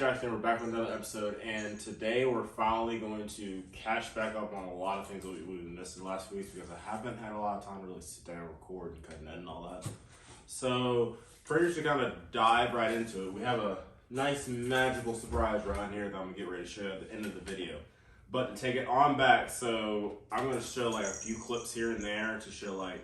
Jackson. We're back with another episode, and today we're finally going to catch back up on a lot of things that we missed in the last few weeks because I haven't had a lot of time to really sit down and record and cut and edit and all that. So, first to kind of dive right into it, we have a nice magical surprise right here that I'm going to get ready to show you at the end of the video. But to take it on back, so I'm going to show like a few clips here and there to show like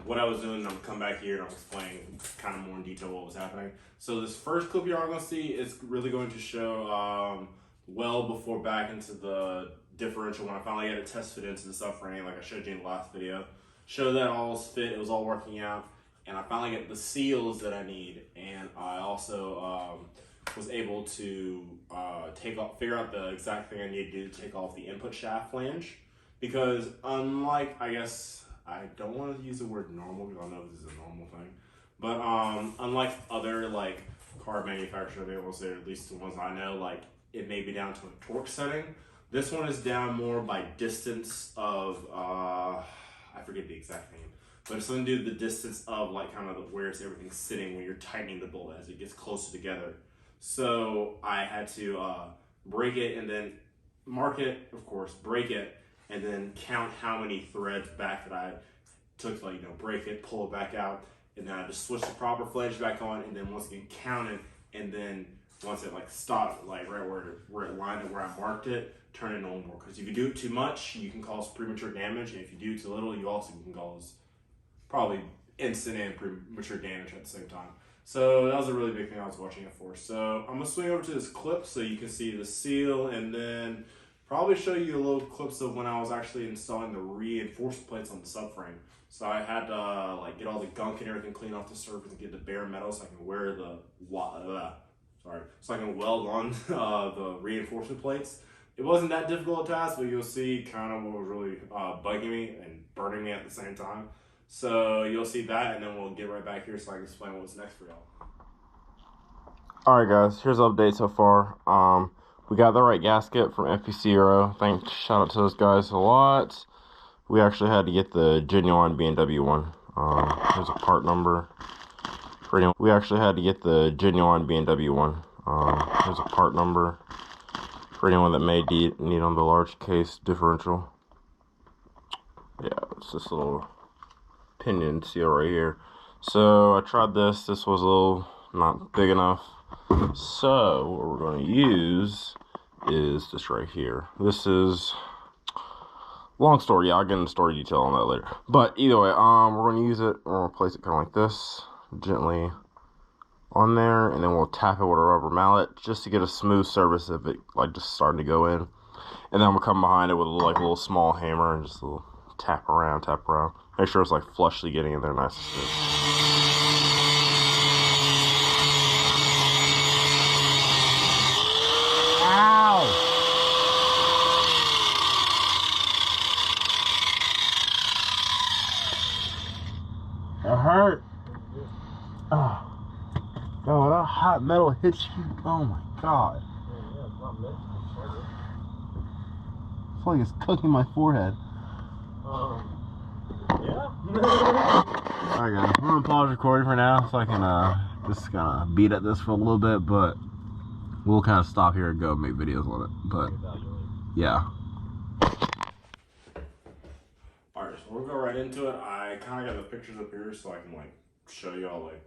what I was doing, and I'm gonna come back here and I'm explaining kind of more in detail what was happening. So this first clip you're all gonna see is really going to show well before back into the differential when I finally got it test fit into the subframe, like I showed you in the last video. Show that all fit, it was all working out, and I finally get the seals that I need, and I also was able to figure out the exact thing I needed to do to take off the input shaft flange, because unlike, I don't want to use the word normal because I know this is a normal thing, but unlike other like car manufacturers, I'll be able to say, at least the ones I know, like it may be down to a torque setting. This one is down more by distance of I forget the exact name, but it's something to do with the distance of like kind of where everything's sitting when you're tightening the bolt as it gets closer together. So I had to break it and then mark it, of course, break it, and then count how many threads back that I took to, like, break it, pull it back out, and then I just switch the proper flange back on, and then once again count it, and then once it like stopped, like right where it lined up where I marked it, turn it on more. Because if you do it too much, you can cause premature damage, and if you do too little, you also can cause probably instant and premature damage at the same time. So that was a really big thing I was watching it for. So I'm gonna swing over to this clip so you can see the seal, and then probably show you a little clips of when I was actually installing the reinforcement plates on the subframe. So I had to like get all the gunk and everything clean off the surface and get the bare metal so I can wear the so I can weld on the reinforcement plates. It wasn't that difficult a task, but you'll see kind of what was really bugging me and burning me at the same time. So you'll see that, and then we'll get right back here so I can explain what's next for y'all. Alright guys, here's the update so far. We got the right gasket from FPC Euro. Shout out to those guys a lot. We actually had to get the genuine B&W one. Here's a part number. We actually had to get the genuine B&W one. Here's a part number for anyone that may need on the large case differential. Yeah, it's this little pinion seal right here. So I tried this. This was a little not big enough. So what we're going to use is this right here. This is long story. Yeah, I'll get into story detail on that later. But either way, we're going to use it. We're going to place it kind of like this, gently on there, and then we'll tap it with a rubber mallet just to get a smooth surface of it, like just starting to go in. And then we'll come behind it with a little small hammer and just a little tap around. Make sure it's like flushly getting in there nice and smooth. It hurt. Oh, that hot metal hits you. Oh my god. It's like it's cooking my forehead. Yeah. Alright guys, I'm gonna pause recording for now so I can just kind of beat at this for a little bit, but we'll kind of stop here and go make videos on it. But yeah. Alright, so we'll go right into it. I kind of got the pictures up here so I can like show y'all like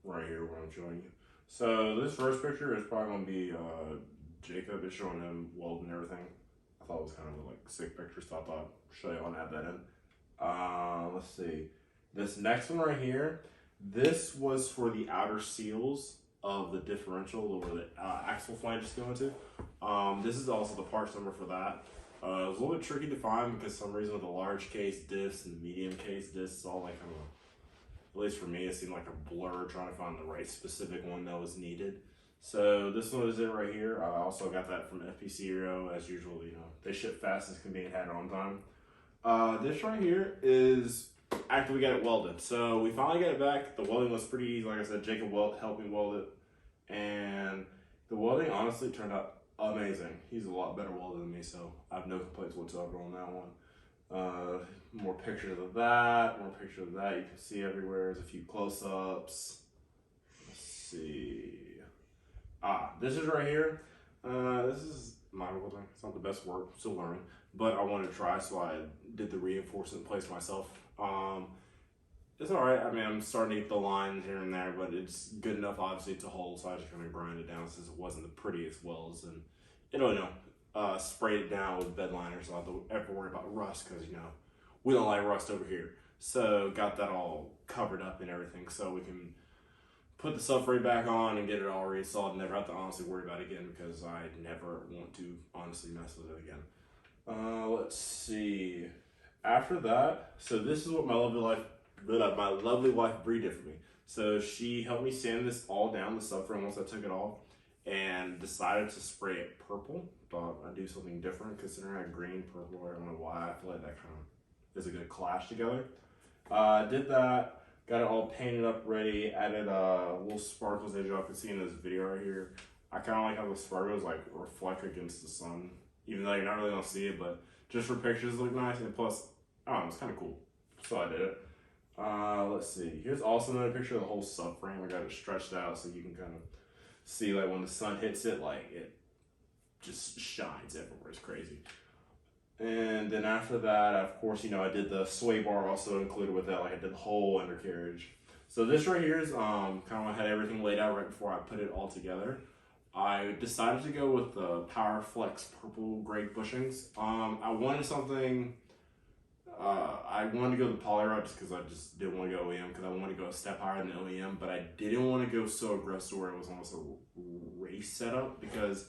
right here what I'm showing you. So this first picture is probably going to be Jacob. It's showing him welding and everything. I thought it was kind of a like sick picture, so I thought I'd show y'all and add that in. Let's see. This next one right here, this was for the outer seals of the differential where the axle flange is going to. This is also the parts number for that. It was a little bit tricky to find because for some reason with the large case diffs and the medium case diffs, it's all like kind of, at least for me, it seemed like a blur trying to find the right specific one that was needed. So this one is it right here. I also got that from FPC Euro as usual. They ship fast as can be and had it on time. This right here is after we got it welded. So we finally got it back. The welding was pretty easy. Like I said, Jacob helped me weld it, and the welding honestly turned out amazing. He's a lot better welder than me, so I have no complaints whatsoever on that one. More pictures of that, more pictures of that. You can see everywhere. There's a few close-ups. Let's see. This is right here. This is my thing. It's not the best work, still learning, but I wanted to try, so I did the reinforcement place myself. It's alright. I mean, I'm starting to get the lines here and there, but it's good enough, obviously, to hold, so I just kind of grind it down since it wasn't the prettiest welds, and sprayed it down with bed liner, so I don't have to worry about rust, because, we don't like rust over here. So, got that all covered up and everything, so we can put the subframe back on and get it all reinstalled. Never have to honestly worry about it again, because I never want to honestly mess with it again. Let's see. After that, so this is what my lovely wife Bree did for me. So she helped me sand this all down, the subframe, once I took it off, and decided to spray it purple. Thought I'd do something different, considering I had green, purple. I don't know why. I feel like that kind of is a good clash together. Did that, got it all painted up, ready. Added little sparkles, as y'all can see in this video right here. I kind of like how the sparkles like reflect against the sun, even though you're not really gonna see it, but just for pictures, it look nice. And plus, it's kind of cool. So I did it. Let's see. Here's also another picture of the whole subframe. I got it stretched out so you can kind of see, like, when the sun hits it, like, it just shines everywhere. It's crazy. And then after that, of course, I did the sway bar also included with that. Like, I did the whole undercarriage. So this right here is kind of, I had everything laid out right before I put it all together. I decided to go with the Power Flex purple gray bushings. I wanted something. I wanted to go the poly rod just because I just didn't want to go OEM, because I wanted to go a step higher than OEM, but I didn't want to go so aggressive where it was almost a race setup, because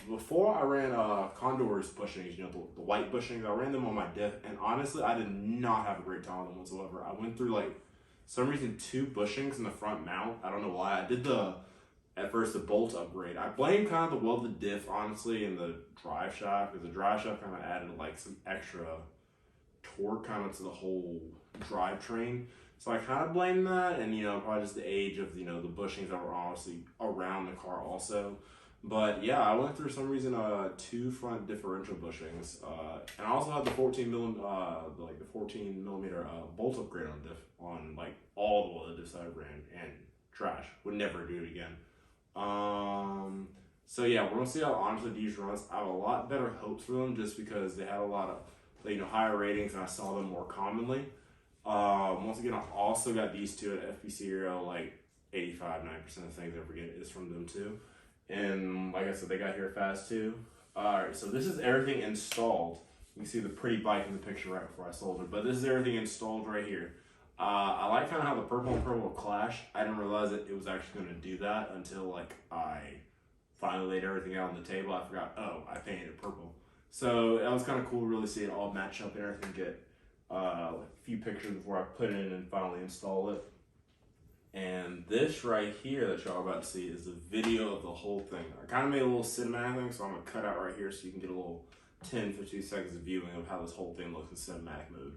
before I ran Condor's bushings, the white bushings, I ran them on my Diff, and honestly, I did not have a great time with them whatsoever. I went through, like, some reason 2 bushings in the front mount. I don't know why. I did at first the bolt upgrade. I blame kind of the welded diff, honestly, and the drive shaft, because the drive shaft kind of added like some extra torque kind of to the whole drivetrain. So I kind of blame that, and probably just the age of the bushings that were honestly around the car also. But yeah, I went through some reason 2 front differential bushings, and I also had the 14 millimeter bolt upgrade on diff on like all the welded diffs I ran, and trash. Would never do it again. So yeah, we're gonna see how honestly these runs. I have a lot better hopes for them just because they had a lot of higher ratings, and I saw them more commonly. Once again, I also got these two at FPC Aero. Like 85-90% of things I ever get is from them too. And like I said, they got here fast too. Alright, so this is everything installed. You can see the pretty bike in the picture right before I sold it, but this is everything installed right here. I like kind of how the purple and purple clash. I didn't realize that it was actually going to do that until like I finally laid everything out on the table. I forgot, I painted it purple. So that was kind of cool to really see it all match up and everything, get a few pictures before I put it in and finally install it. And this right here that y'all are about to see is the video of the whole thing. I kind of made a little cinematic thing, so I'm going to cut out right here so you can get a little 10-15 seconds of viewing of how this whole thing looks in cinematic mode.